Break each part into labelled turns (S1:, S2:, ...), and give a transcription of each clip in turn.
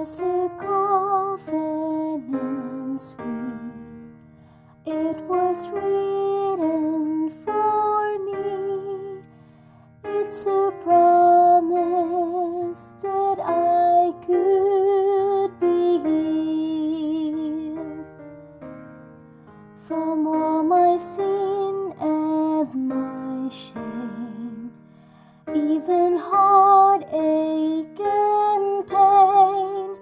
S1: was a covenant sweet, it was written for me. It's a promise that I could be healed from all my sin and my shame, even heartache and pain.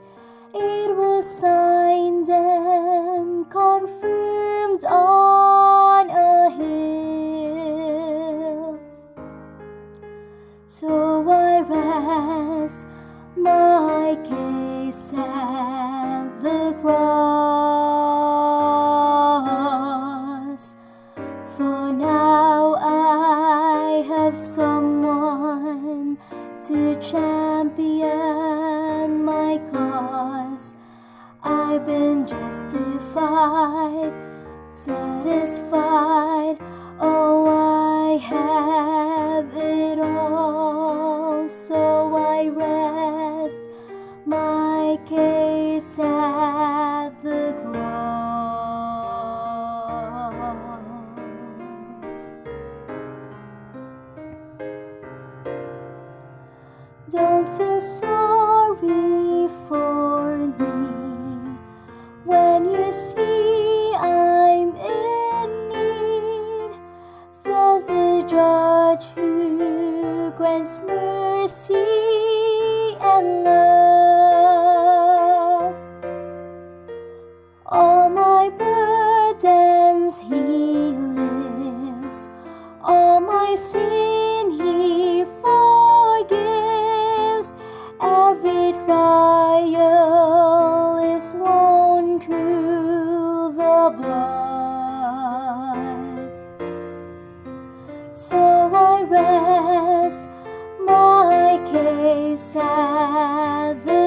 S1: It was signed and confirmed on a hill. So I rest my case at the cross, for now I have someone to champion my cause. I've been justified, satisfied. Oh, I have it all. So I rest my case at the cross. Don't feel sorry for me when you see I'm in need. There's a judge who grants mercy and love. All my burdens he lifts, all my sin he forgives. Every trial is won through the blood. So I rest my case at the